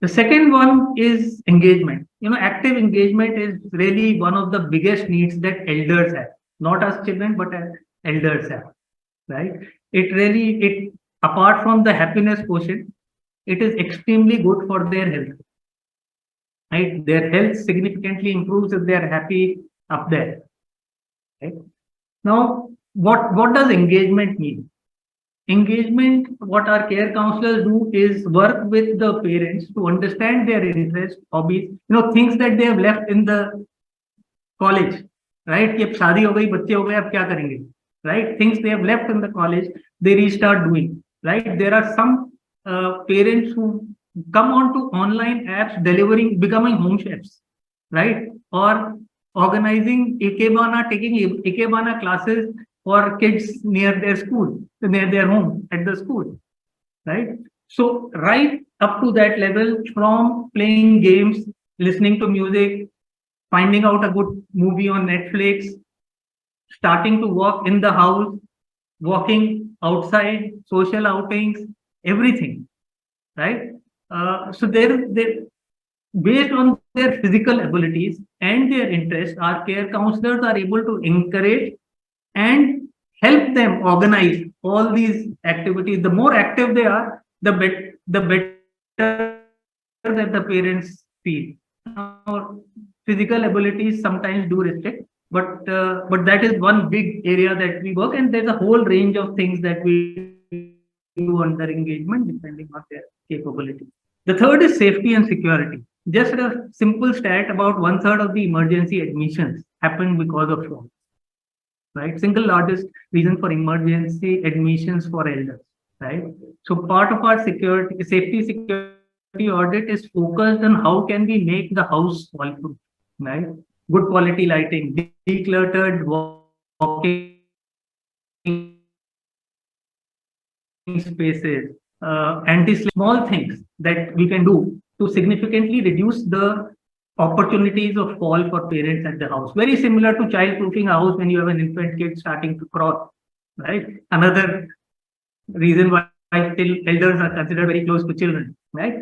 The second one is engagement. Active engagement is really one of the biggest needs that elders have, not us children, but as elders have, right? It apart from the happiness quotient, it is extremely good for their health, right? Their health significantly improves if they are happy up there, right? Now, what does engagement mean? Engagement, what our care counselors do is work with the parents to understand their interests, hobbies, things that they have left in the college, right? कि अब शादी हो गई, बच्चे हो गए, अब क्या करेंगे? right? Things they have left in the college, they restart doing, right? There are some parents who come onto online apps delivering, becoming home chefs, right? Or organizing ikebana, taking ikebana classes for kids near their school, near their home at the school, right? So right up to that level, from playing games, listening to music, finding out a good movie on Netflix, starting to walk in the house, walking outside, social outings, everything, right? So based on their physical abilities and their interests, our care counselors are able to encourage and help them organize all these activities. The more active they are, the better that the parents feel. Now, physical abilities sometimes do restrict, but that is one big area that we work, and there's a whole range of things that we do under engagement depending on their capability. The third is safety and security. Just a simple stat, about one third of the emergency admissions happen because of fraud, right? Single largest reason for emergency admissions for elders, right? So part of our safety security audit is focused on how can we make the house fall proof, right? Good quality lighting, decluttered walking spaces, anti-slip small things that we can do to significantly reduce the opportunities of fall for parents at the house. Very similar to child-proofing a house when you have an infant kid starting to crawl, right? Another reason why still elders are considered very close to children, right?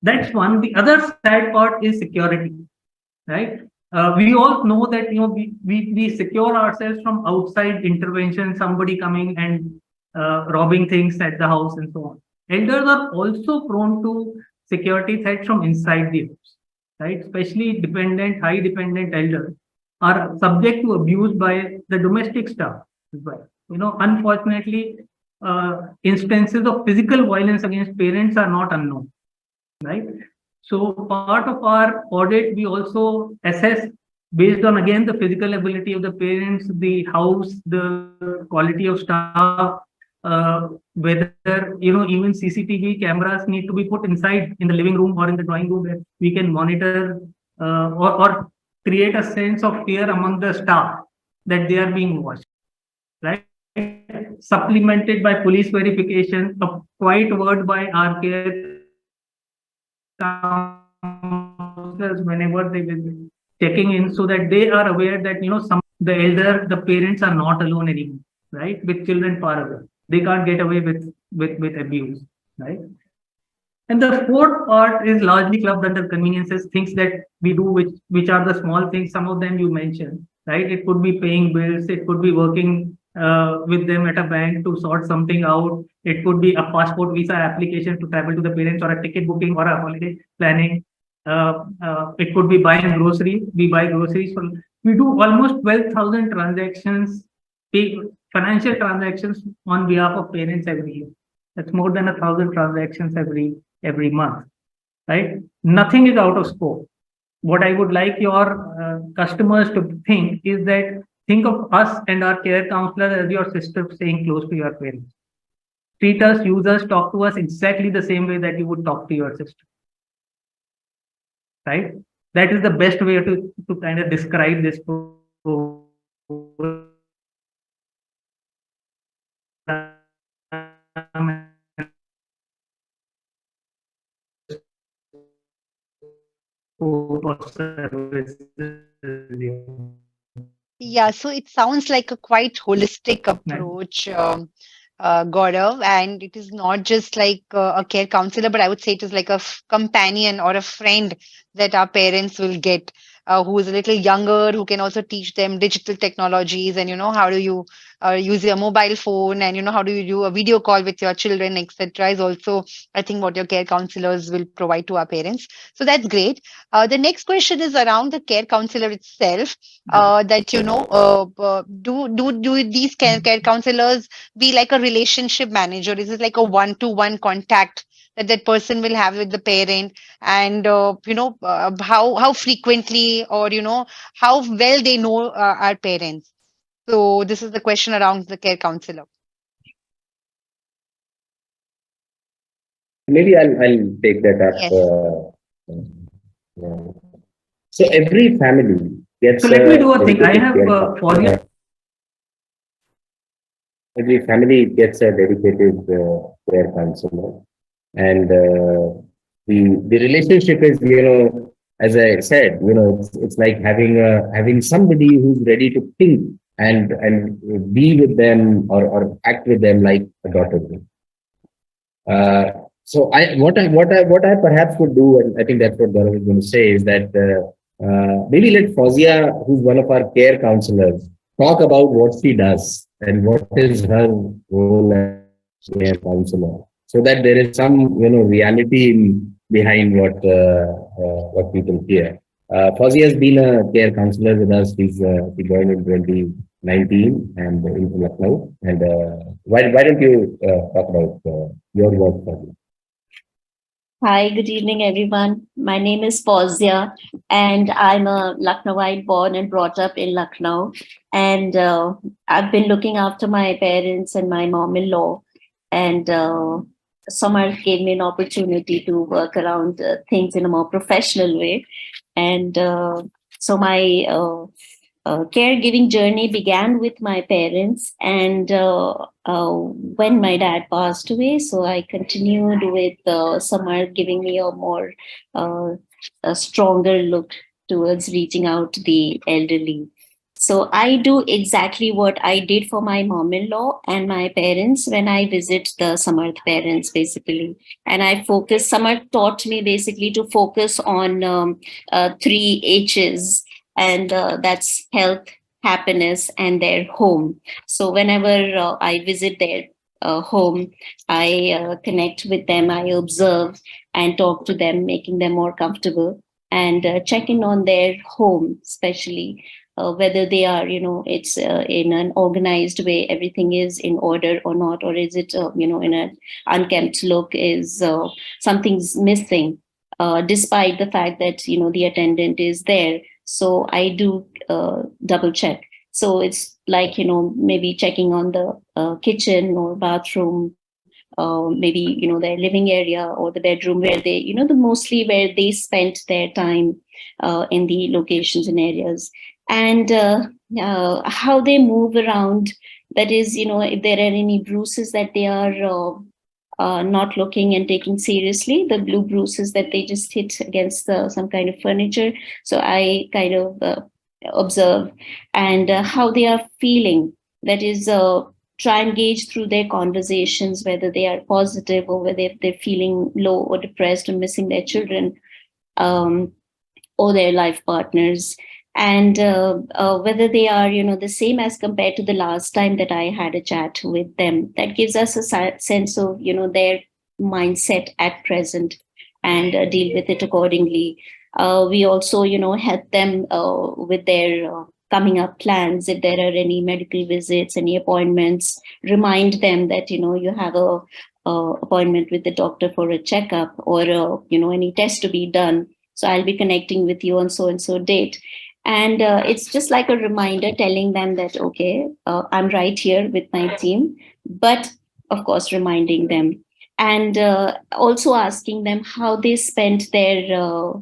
That's one. The other sad part is security, right? We all know that we secure ourselves from outside intervention, somebody coming and robbing things at the house and so on. Elders are also prone to security threats from inside the house, right? Especially high dependent elders are subject to abuse by the domestic staff as well. Unfortunately, instances of physical violence against parents are not unknown, right? So part of our audit, we also assess based on again the physical ability of the parents, the house, the quality of staff, whether even CCTV cameras need to be put inside in the living room or in the drawing room where we can monitor or create a sense of fear among the staff that they are being watched, right? Supplemented by police verification, a quiet word by our care counselors whenever they will be checking in, so that they are aware that the parents are not alone anymore, right? With children far away, they can't get away with abuse, right? And the fourth part is largely clubbed under conveniences, things that we do, which are the small things. Some of them you mentioned, right? It could be paying bills, it could be working with them at a bank to sort something out. It could be a passport visa application to travel to the parents, or a ticket booking or a holiday planning. It could be buying groceries. We buy groceries for. We do almost 12,000 transactions, financial transactions on behalf of parents every year. That's more than 1,000 transactions every month, right? Nothing is out of scope. What I would like your customers to think is that think of us and our care counselor as your sister staying close to your parents. Treat us, use us, talk to us exactly the same way that you would talk to your sister, right? That is the best way to kind of describe this Yeah, so it sounds like a quite holistic approach, Gaurav, and it is not just like a care counselor, but I would say it is like a companion or a friend that our parents will get, who is a little younger, who can also teach them digital technologies and how do you use your mobile phone, and how do you do a video call with your children, etc. Is also, I think, what your care counselors will provide to our parents. So that's great. The next question is around the care counselor itself. That do these care counselors be like a relationship manager? Is it like a one-to-one contact that that person will have with the parent, and how frequently, or how well they know our parents? So this is the question around the care counselor. Maybe I'll take that up. Yes. Yeah. So every family So gets let me a do a thing. I dedicated have care for you. counselor. Every family gets a dedicated care counselor, and the relationship is, as I said, it's like having somebody who's ready to think and be with them or act with them like a daughter would. Uh, so what I perhaps would do, and I think that's what Gaurav is going to say, is that maybe let Fauzia, who's one of our care counselors, talk about what she does and what is her role as care counselor, so that there is some reality behind what people hear. Fauzia has been a care counselor with us. She joined in 2019 and in Lucknow. And why don't you talk about your work, Fauzia? Hi, good evening, everyone. My name is Fauzia, and I'm a Lucknowite born and brought up in Lucknow. And I've been looking after my parents and my mom-in-law. And Samarth gave me an opportunity to work around things in a more professional way. And so my caregiving journey began with my parents, and when my dad passed away, so I continued with Samar giving me a more uh, a stronger look towards reaching out to the elderly. So I do exactly what I did for my mom-in-law and my parents when I visit the Samarth parents, basically. And I focus, Samarth taught me basically to focus on three H's, and that's health, happiness, and their home. So whenever I visit their home, I connect with them, I observe and talk to them, making them more comfortable, and check in on their home, especially whether they are, it's in an organized way, everything is in order or not, or is it, in an unkempt look, is something's missing, despite the fact that, the attendant is there. So I do double check. So it's like, maybe checking on the kitchen or bathroom, maybe, their living area or the bedroom where they, the mostly where they spent their time in the locations and areas. And how they move around. That is, if there are any bruises that they are not looking and taking seriously, the blue bruises that they just hit against some kind of furniture. So I kind of observe, and how they are feeling. That is, try and gauge through their conversations whether they are positive or whether they're feeling low or depressed or missing their children. Or their life partners, and whether they are, the same as compared to the last time that I had a chat with them. That gives us a sense of, their mindset at present, and deal with it accordingly. We also, help them with their coming up plans. If there are any medical visits, any appointments, remind them that, you have a appointment with the doctor for a checkup, or any test to be done. So I'll be connecting with you on so and so date. And it's just like a reminder telling them that, okay, I'm right here with my team, but of course, reminding them, and also asking them how they spent their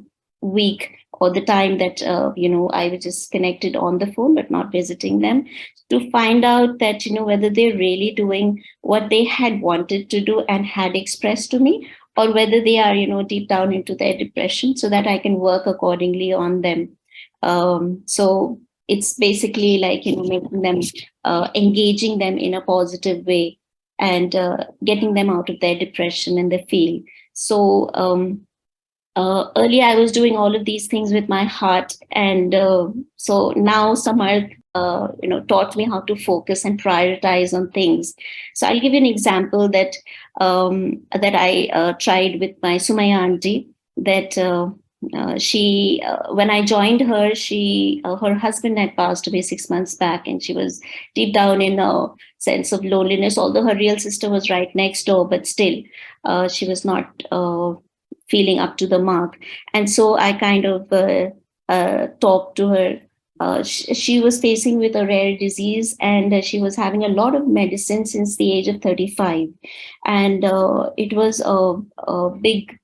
week, or the time that, I was just connected on the phone, but not visiting them, to find out that, whether they're really doing what they had wanted to do and had expressed to me, or whether they are, deep down into their depression, so that I can work accordingly on them. So it's basically like, making them, engaging them in a positive way, and getting them out of their depression and their feel. So earlier I was doing all of these things with my heart, and so now Samarth, taught me how to focus and prioritize on things. So I'll give you an example that I tried with my Sumaya auntie. That she, when I joined her, her husband had passed away 6 months back, and she was deep down in a sense of loneliness. Although her real sister was right next door, but still, she was not feeling up to the mark. And so I kind of talked to her she was facing with a rare disease, and she was having a lot of medicine since the age of 35. And it was a big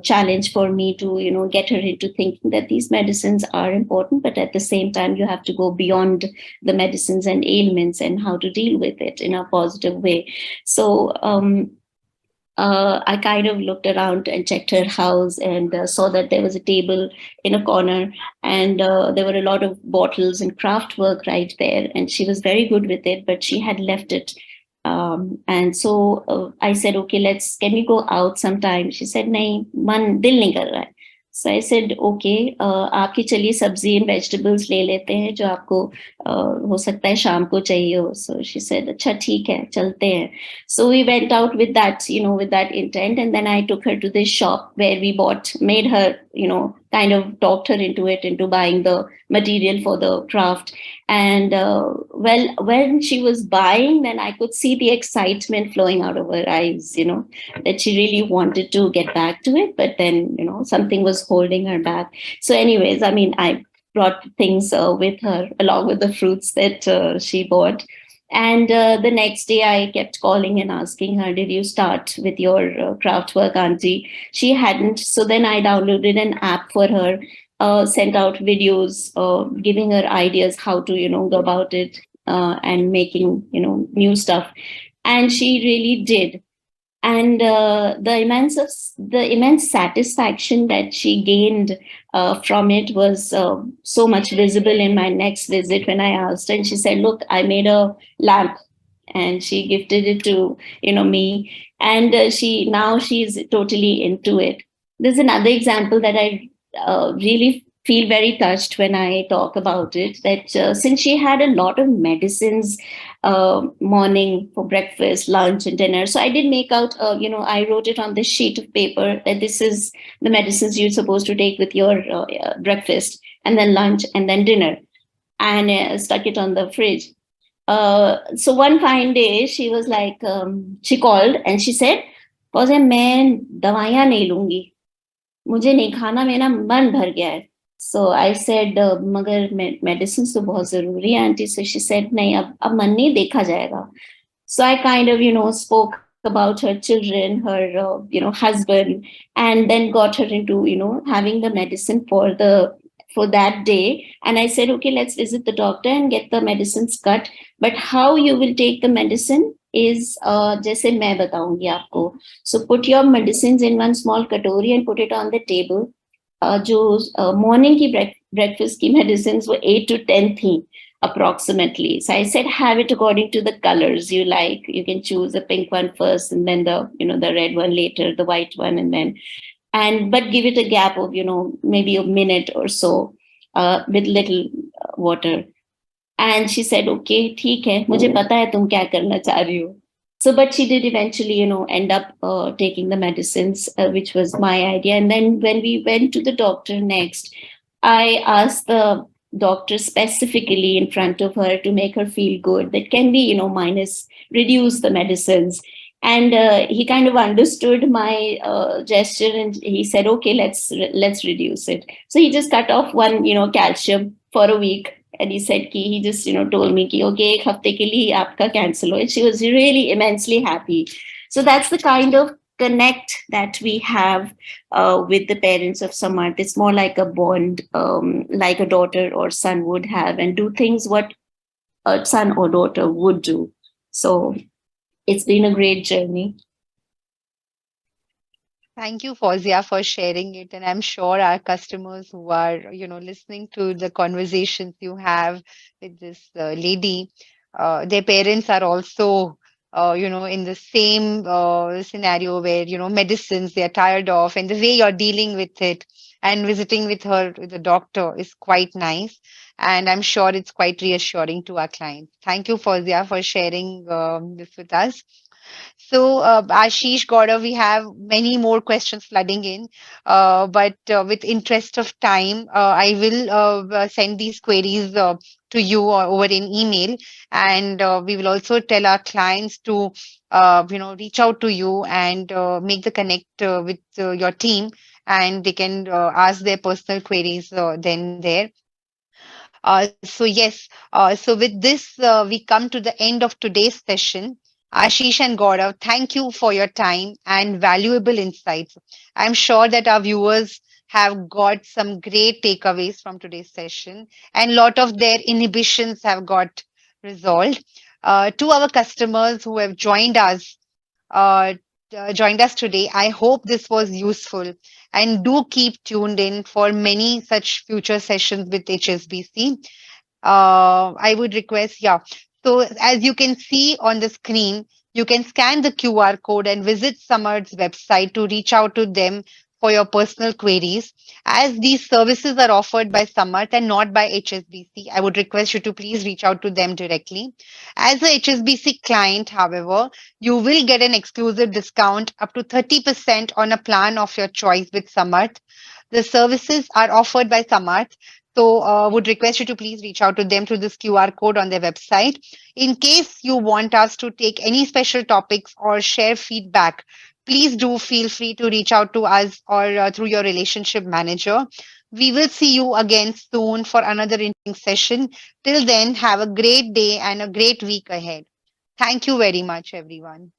challenge for me to, get her into thinking that these medicines are important, but at the same time, you have to go beyond the medicines and ailments and how to deal with it in a positive way. So, I kind of looked around and checked her house, and saw that there was a table in a corner, and there were a lot of bottles and craft work right there. And she was very good with it, but she had left it. And so I said, okay, can we go out sometime? She said, nahi, man, dil nahi kar raha hai. So I said, okay, आपकी चलिए सब्जी and vegetables ले लेते हैं जो आपको हो सकता है शाम को चाहिए हो. So she said, अच्छा ठीक है, चलते हैं. So we went out with that, with that intent. And then I took her to this shop where we made her, kind of talked her into buying the material for the craft. And well, when she was buying, then I could see the excitement flowing out of her eyes, that she really wanted to get back to it. But then, something was holding her back. So, anyways, I mean, I brought things with her along with the fruits that she bought. And the next day, I kept calling and asking her, did you start with your craft work, Auntie? She hadn't. So then I downloaded an app for her, sent out videos, giving her ideas how to, go about it, and making, new stuff. And she really did. And the immense satisfaction that she gained from it was so much visible in my next visit when I asked her. And she said, look, I made a lamp, and she gifted it to me. And she's totally into it. There's another example that I really feel very touched when I talk about it, that since she had a lot of medicines, morning for breakfast, lunch, and dinner. So I did make out, I wrote it on this sheet of paper that this is the medicines you're supposed to take with your breakfast, and then lunch, and then dinner, and stuck it on the fridge. So one fine day, she was like, she called and she said, "Fauzia, मैं दवाइयाँ नहीं लूंगी, मुझे नहीं खाना, मेरा मन भर गया है." So I said, मगर मेडिसिन तो बहुत जरूरी है आंटी. So she said, नहीं, अब मन नहीं, देखा जाएगा. So I kind of, spoke about her children, her, husband, and then got her into, having the medicine for that day. And I said, okay, let's visit the doctor and get the medicines cut. But how you will take the medicine is, जैसे मैं बताऊंगी आपको. So put your medicines in one small katori and put it on the table. जो morning की breakfast की medicines were 8 to 10 थी approximately. So I said, have it according to the colors you like. You can choose the pink one first, and then the red one later, the white one, but give it a gap of, maybe a minute or so, with little water. And she said, okay, ठीक है, मुझे पता है तुम क्या करना चाह रही हो. So, but she did eventually, end up taking the medicines, which was my idea. And then when we went to the doctor next, I asked the doctor specifically in front of her to make her feel good, that can we, reduce the medicines. And he kind of understood my gesture, and he said, okay, let's reduce it. So he just cut off one, calcium for a week. And he said he just told me कि okay, एक हफ्ते के लिए आपका cancel हो. And she was really immensely happy. So that's the kind of connect that we have with the parents of Samarth. It's more like a bond, like a daughter or son would have, and do things what a son or daughter would do. So it's been a great journey. Thank you, Fauzia, for sharing it. And I'm sure our customers who are, listening to the conversations you have with this lady, their parents are also, in the same scenario where, medicines they're tired of, and the way you're dealing with it and visiting with her, with the doctor, is quite nice. And I'm sure it's quite reassuring to our clients. Thank you, Fauzia, for sharing this with us. So, Ashish, Gaurav, we have many more questions flooding in, but with interest of time, I will send these queries to you or over in email, and we will also tell our clients to, reach out to you and make the connect with your team, and they can ask their personal queries then there. So with this, we come to the end of today's session. Ashish and Gaurav, thank you for your time and valuable insights. I'm sure that our viewers have got some great takeaways from today's session, and a lot of their inhibitions have got resolved. To our customers who have uh, joined us today, I hope this was useful, and do keep tuned in for many such future sessions with HSBC. I would request, yeah. So as you can see on the screen, you can scan the QR code and visit Samarth's website to reach out to them for your personal queries. As these services are offered by Samarth and not by HSBC, I would request you to please reach out to them directly. As a HSBC client, however, you will get an exclusive discount up to 30% on a plan of your choice with Samarth. The services are offered by Samarth, so would request you to please reach out to them through this QR code on their website. In case you want us to take any special topics or share feedback, please do feel free to reach out to us or through your relationship manager. We will see you again soon for another interesting session. Till then, have a great day and a great week ahead. Thank you very much, everyone.